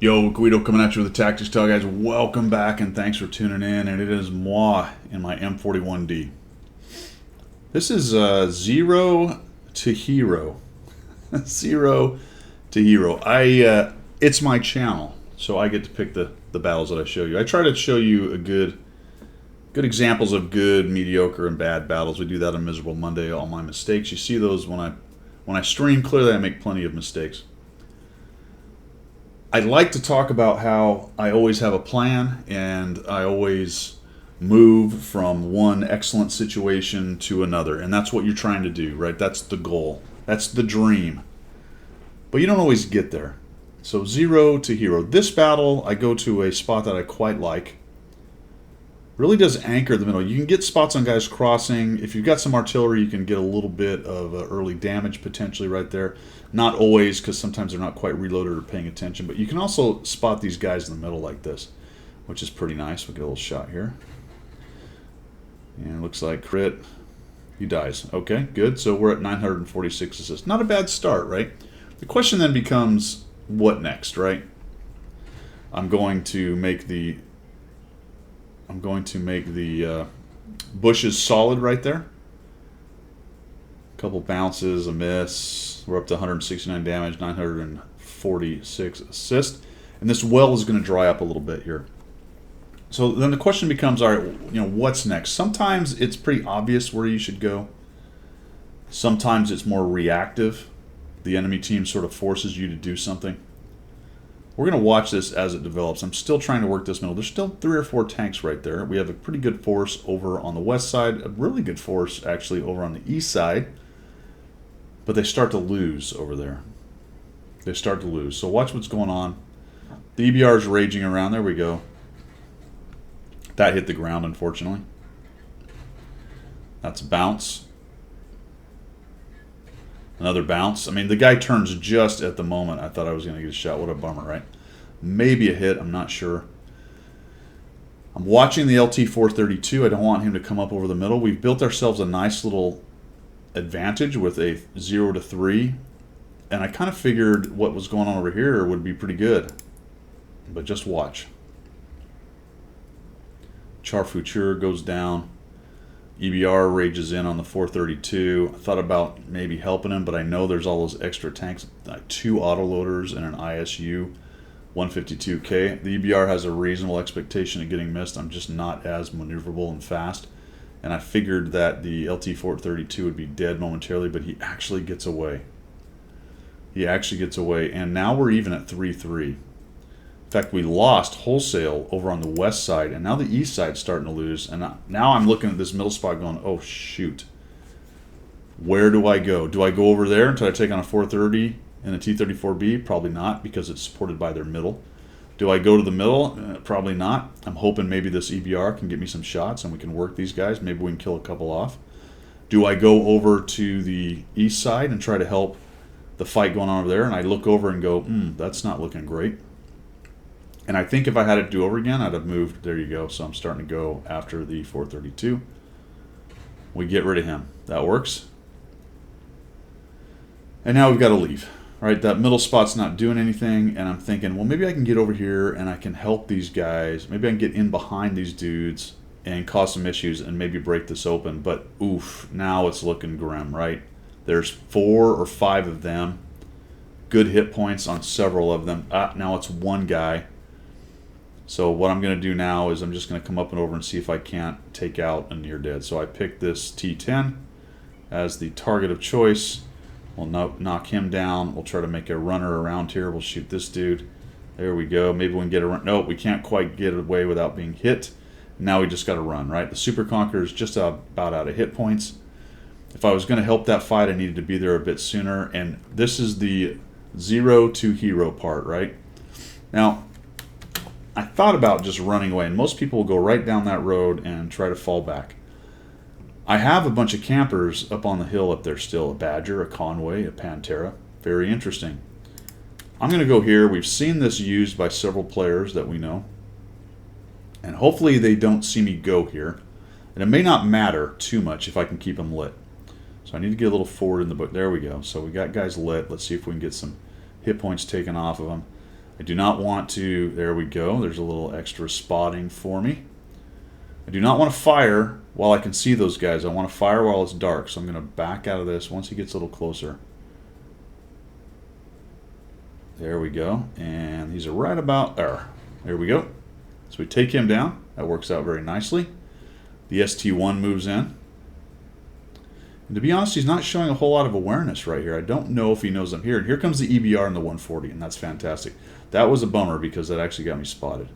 Yo, Guido coming at you with the Tactics Tell, guys. Welcome back and thanks for tuning in. And it is moi in my M41D. This is Zero to Hero. Zero to Hero. It's my channel, so I get to pick the battles that I show you. I try to show you a good examples of good, mediocre, and bad battles. We do that on Miserable Monday. All my mistakes. You see those when I stream. Clearly, I make plenty of mistakes. I'd like to talk about how I always have a plan and I always move from one excellent situation to another. And that's what you're trying to do, right? That's the goal. That's the dream. But you don't always get there. So Zero to Hero. This battle, I go to a spot that I quite like. Really does anchor the middle. You can get spots on guys crossing. If you've got some artillery, you can get a little bit of early damage potentially right there. Not always, because sometimes they're not quite reloaded or paying attention. But you can also spot these guys in the middle like this, which is pretty nice. We'll get a little shot here. And it looks like crit. He dies. Okay, good. So we're at 946 assists. Not a bad start, right? The question then becomes, what next, right? I'm going to make the bushes solid right there. A couple bounces, a miss. We're up to 169 damage, 946 assist. And this well is going to dry up a little bit here. So then the question becomes, all right, what's next? Sometimes it's pretty obvious where you should go. Sometimes it's more reactive. The enemy team sort of forces you to do something. We're going to watch this as it develops. I'm still trying to work this middle. There's still 3 or 4 tanks right there. We have a pretty good force over on the west side. A really good force, actually, over on the east side. But they start to lose over there. They start to lose. So watch what's going on. The EBR is raging around. There we go. That hit the ground, unfortunately. That's a bounce. Another bounce. I mean, the guy turns just at the moment. I thought I was going to get a shot. What a bummer, right? Maybe a hit. I'm not sure. I'm watching the LT-432. I don't want him to come up over the middle. We've built ourselves a nice little advantage with a 0 to 3. And I kind of figured what was going on over here would be pretty good. But just watch. Char Future goes down. EBR rages in on the 432. I thought about maybe helping him, but I know there's all those extra tanks, 2 autoloaders and an ISU 152K. The EBR has a reasonable expectation of getting missed. I'm just not as maneuverable and fast. And I figured that the LT-432 would be dead momentarily, but he actually gets away. He actually gets away. And now we're even at 3-3. In fact, we lost wholesale over on the west side, and now the east side's starting to lose. And now I'm looking at this middle spot going, oh, shoot. Where do I go? Do I go over there until I take on a 430 and a T-34B? Probably not, because it's supported by their middle. Do I go to the middle? Probably not. I'm hoping maybe this EBR can get me some shots and we can work these guys. Maybe we can kill a couple off. Do I go over to the east side and try to help the fight going on over there? And I look over and go, that's not looking great. And I think if I had it to do over again, I'd have moved. There you go. So I'm starting to go after the 432. We get rid of him. That works. And now we've got to leave. Right? That middle spot's not doing anything. And I'm thinking, well, maybe I can get over here and I can help these guys. Maybe I can get in behind these dudes and cause some issues and maybe break this open. But oof, now it's looking grim, right? There's 4 or 5 of them. Good hit points on several of them. Now it's one guy. So what I'm going to do now is I'm just going to come up and over and see if I can't take out a near dead. So I picked this T10 as the target of choice. We'll knock him down. We'll try to make a runner around here. We'll shoot this dude. There we go. Maybe we can get a run. No, we can't quite get away without being hit. Now we just got to run, right? The Super Conqueror is just about out of hit points. If I was going to help that fight, I needed to be there a bit sooner. And this is the 0 to hero part, right? Now, I thought about just running away, and most people will go right down that road and try to fall back. I have a bunch of campers up on the hill up there still, a Badger, a Conway, a Pantera. Very interesting. I'm going to go here. We've seen this used by several players that we know, and hopefully they don't see me go here. And it may not matter too much if I can keep them lit. So I need to get a little forward in the book. There we go. So we got guys lit. Let's see if we can get some hit points taken off of them. I do not want to, there we go, there's a little extra spotting for me. I do not want to fire while I can see those guys. I want to fire while it's dark, so I'm going to back out of this once he gets a little closer. There we go, and he's right about there. There we go. So we take him down. That works out very nicely. The ST1 moves in. And to be honest, he's not showing a whole lot of awareness right here. I don't know if he knows I'm here. And here comes the EBR and the 140, and that's fantastic. That was a bummer because that actually got me spotted.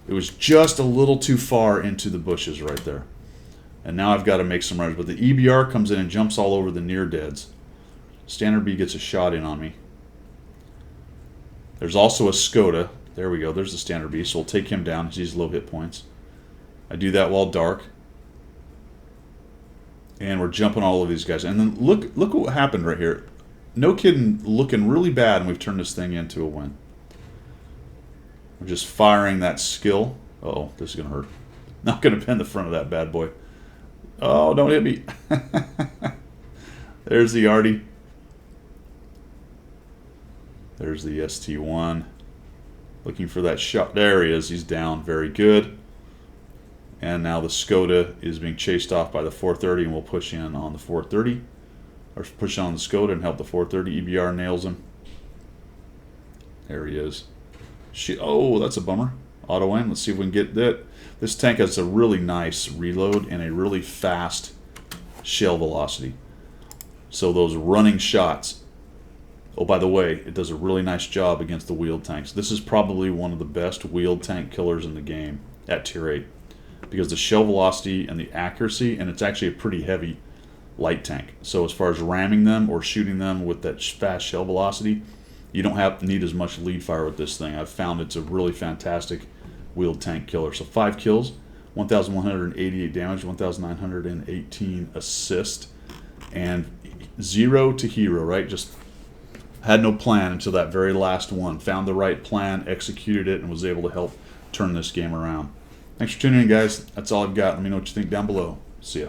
It was just a little too far into the bushes right there. And now I've got to make some runs. But the EBR comes in and jumps all over the near deads. Standard B gets a shot in on me. There's also a Skoda. There we go. There's the Standard B. So we'll take him down. He's low hit points. I do that while dark. And we're jumping all of these guys. And then look what happened right here. No kidding, looking really bad, and we've turned this thing into a win. We're just firing that skill. Uh-oh, this is going to hurt. Not going to pin the front of that bad boy. Oh, don't hit me. There's the Artie. There's the ST1. Looking for that shot. There he is. He's down. Very good. And now the Skoda is being chased off by the 430, and we'll push in on the 430. Or push on the Skoda and help the 430. EBR nails him. There he is. Oh, that's a bummer. Auto in. Let's see if we can get that. This tank has a really nice reload and a really fast shell velocity. So those running shots. Oh, by the way, it does a really nice job against the wheeled tanks. This is probably one of the best wheeled tank killers in the game at tier 8. Because the shell velocity and the accuracy, and it's actually a pretty heavy light tank. So as far as ramming them or shooting them with that fast shell velocity, you don't need as much lead fire with this thing. I've found it's a really fantastic wheeled tank killer. So 5 kills, 1,188 damage, 1,918 assist, and 0 to hero, right? Just had no plan until that very last one. Found the right plan, executed it, and was able to help turn this game around. Thanks for tuning in, guys. That's all I've got. Let me know what you think down below. See ya.